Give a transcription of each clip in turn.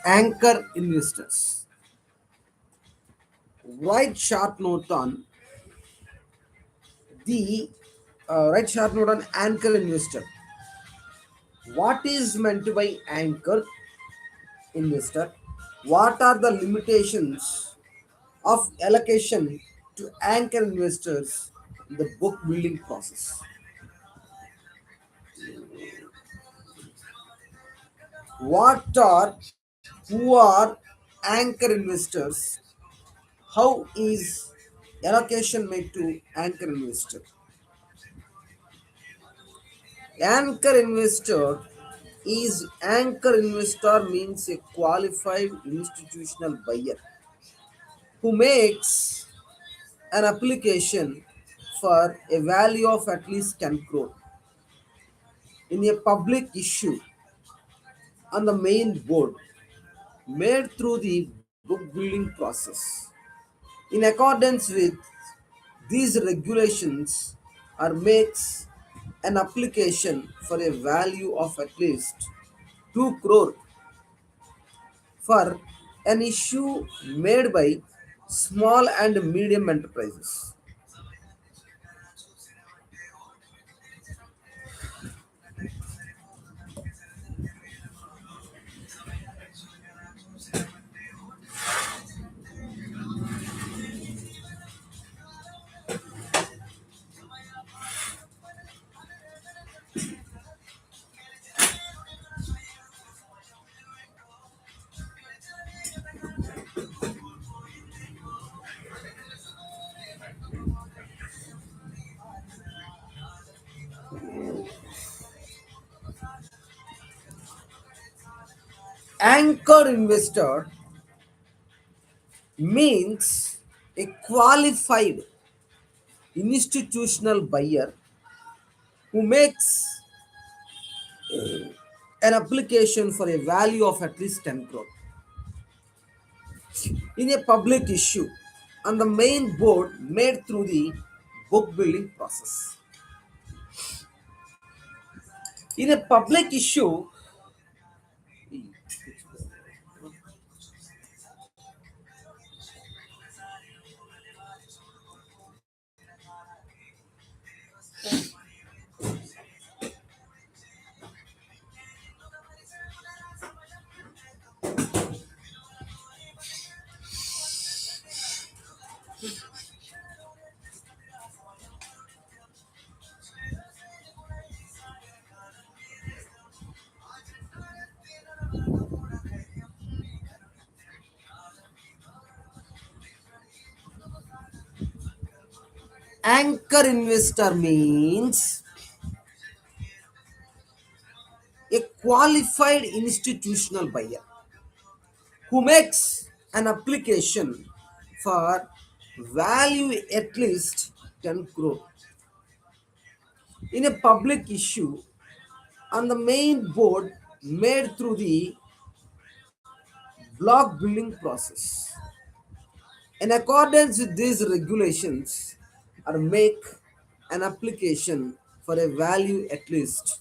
Anchor investors. Write short note on the write short note on anchor investor. What is meant by anchor investor? What are the limitations of allocation to anchor investors in the book building process? What are who are anchor investors? How is allocation made to anchor investor? Anchor investor means a qualified institutional buyer who makes an application for a value of at least 10 crore in a public issue on the main board made through the book building process. In accordance with these regulations or makes an application for a value of at least 2 crore for an issue made by small and medium enterprises. Anchor investor means a qualified institutional buyer who makes an application for a value of at least 10 crore in a public issue on the main board made through the book building process. In a public issue, anchor investor means a qualified institutional buyer who makes an application for value at least 10 crore in a public issue on the main board made through the block building process. In accordance with these regulations, or make an application for a value at least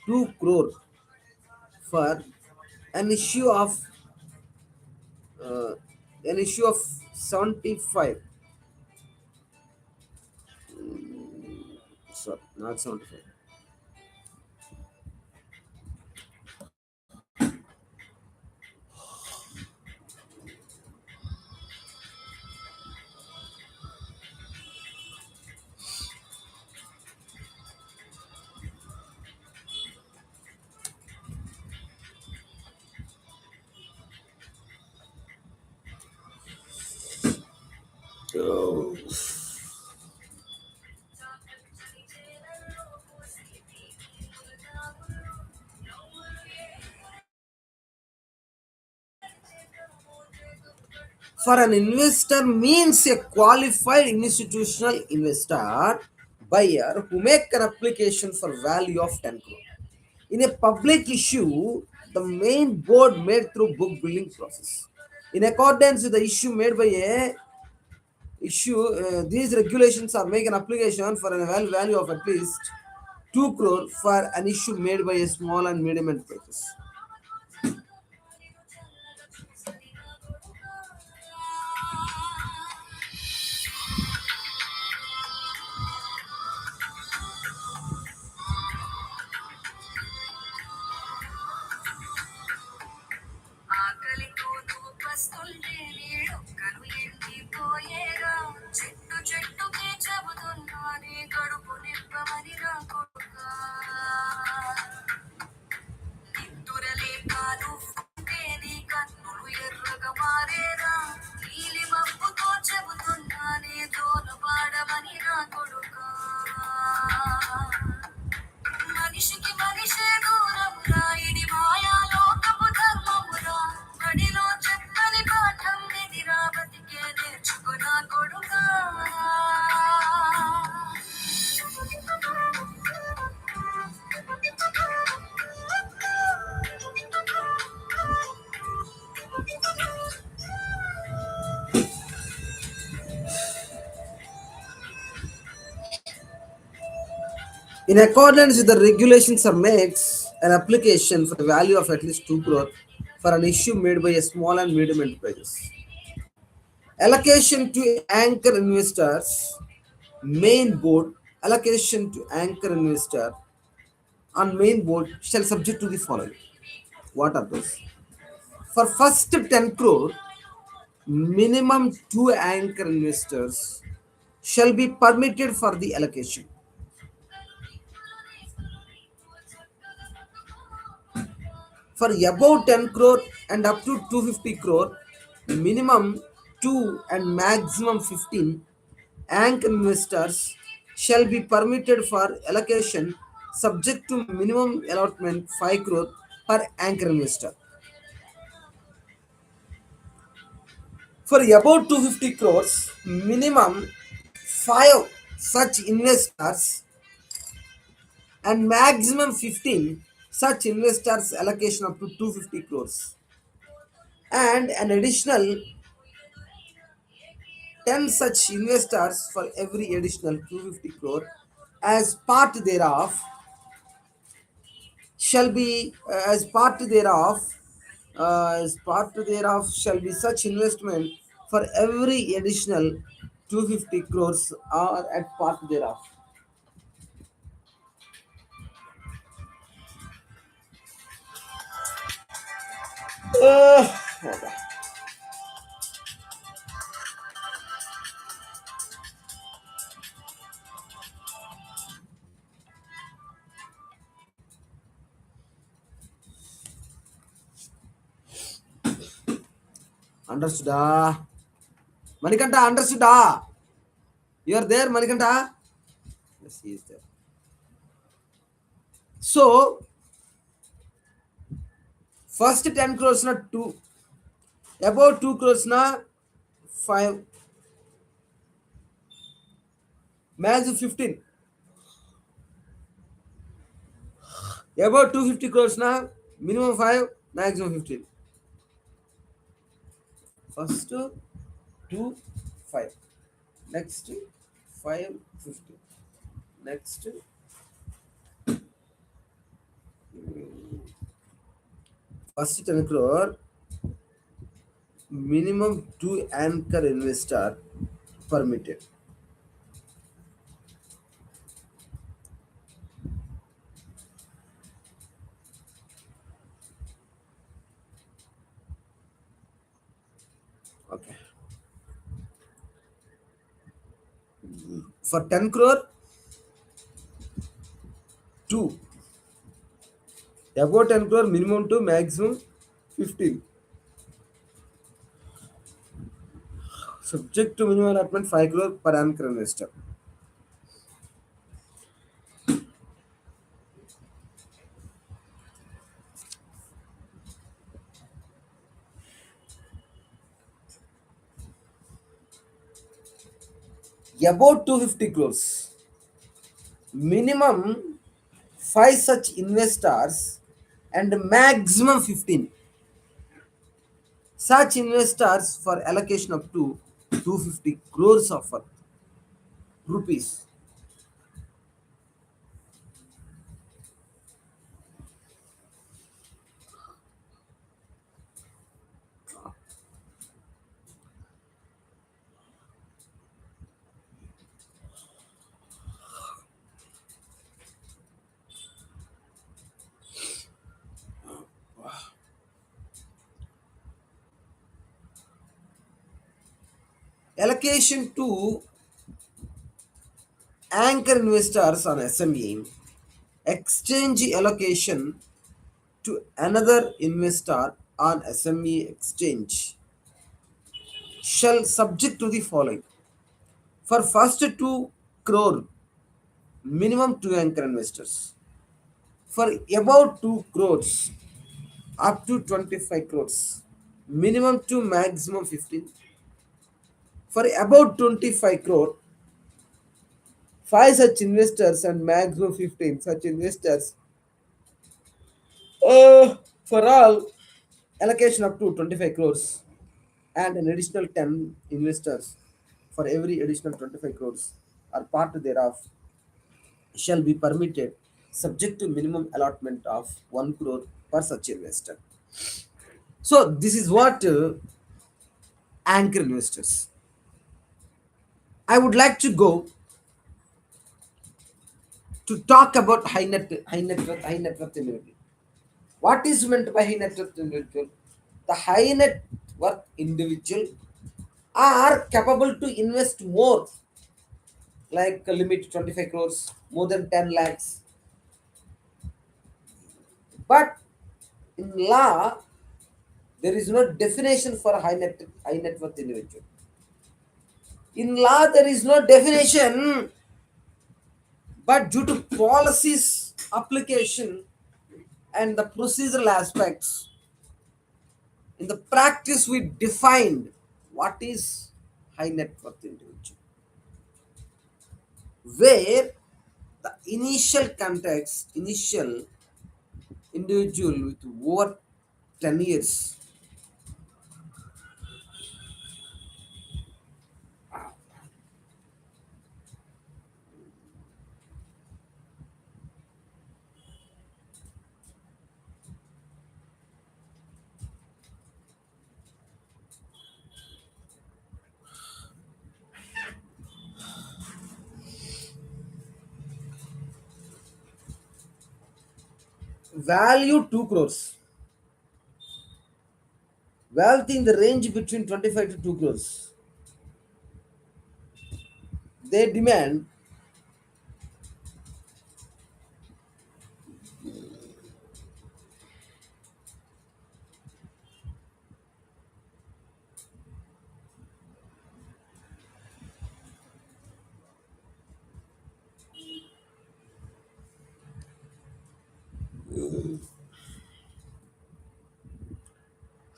2 crore for an issue of uh, an issue of 75, sorry, not 75. For an investor means a qualified institutional investor buyer who make an application for value of 10 crore. In a public issue, the main board made through book building process. In accordance with the issue made by a issue, these regulations are make an application for a value of at least 2 crore for an issue made by a small and medium enterprises. In accordance with the regulations or makes an application for the value of at least 2 crore for an issue made by a small and medium enterprises. Allocation to anchor investors, main board, allocation to anchor investor on main board shall subject to the following. What are those? For first 10 crore, minimum 2 anchor investors shall be permitted for the allocation. For above 10 crore and up to 250 crore, minimum 2 and maximum 15 anchor investors shall be permitted for allocation subject to minimum allotment 5 crore per anchor investor. For above 250 crores, minimum 5 such investors and maximum 15 such investors allocation up to 250 crores and an additional 10 such investors for every additional 250 crore as part thereof shall be as part thereof shall be such investment for every additional 250 crores or at part thereof. Okay. Understood? Manikanta, understood? You are there, Manikanta? Yes, he is there. So, first 10 crores na 2, about 2 crores na 5, max 15. About 250 crores na minimum 5, maximum 15. First 2, 5. Next 5, 15. Next first 10 crore, minimum 2 anchor investor permitted. Okay. For 10 crore, 2. About 10 crore, minimum 2, maximum 15. Subject to minimum allotment 5 crore per anchor investor. About 250 crores. Minimum 5 such investors and maximum 15 such investors for allocation up to 250 crores of rupees. Allocation to anchor investors on SME, exchange allocation to another investor on SME exchange shall subject to the following. For first 2 crore, minimum 2 anchor investors. For about 2 crores, up to 25 crores, minimum 2, maximum 15. For about 25 crore, 5 such investors and maximum 15 such investors. For all, allocation up to 25 crores and an additional 10 investors for every additional 25 crores are part thereof. shall be permitted subject to minimum allotment of 1 crore per such investor. So this is what anchor investors. I would like to go to talk about high net worth individual. What is meant by high net worth individual? The high net worth individual are capable to invest more, like a limit 25 crores, more than 10 lakhs. But in law, there is no definition for high net worth individual. In law, there is no definition, but due to policies application and the procedural aspects, in the practice we defined what is high net worth individual, where the initial individual with over 10 years value 2 crores, wealth in the range between 25 to 2 crores, they demand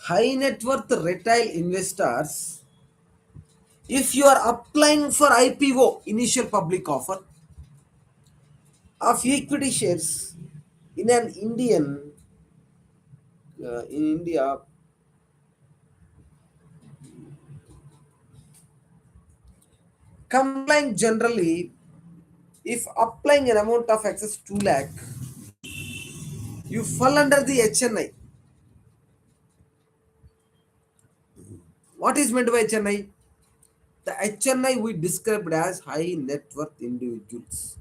high net worth retail investors. If you are applying for IPO, initial public offer of equity shares in an in India, complying generally, if applying an amount of excess 2 lakh, you fall under the HNI. What is meant by HNI? The HNI we described as high net worth individuals.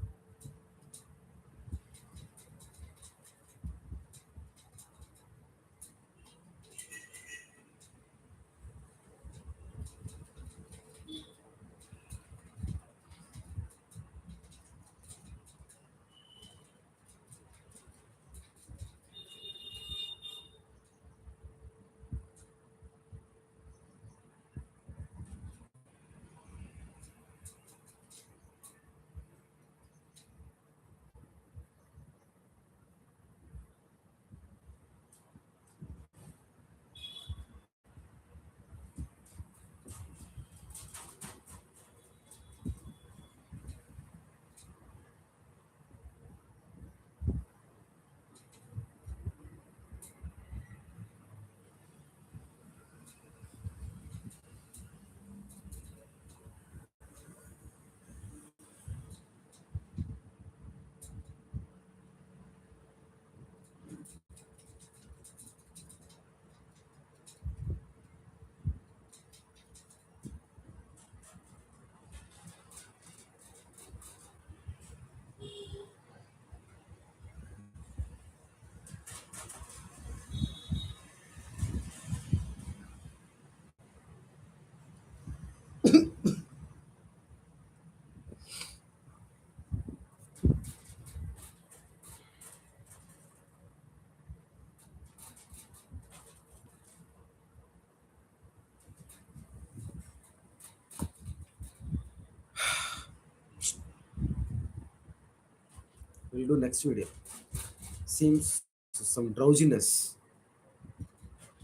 We'll do next video. Seems some drowsiness.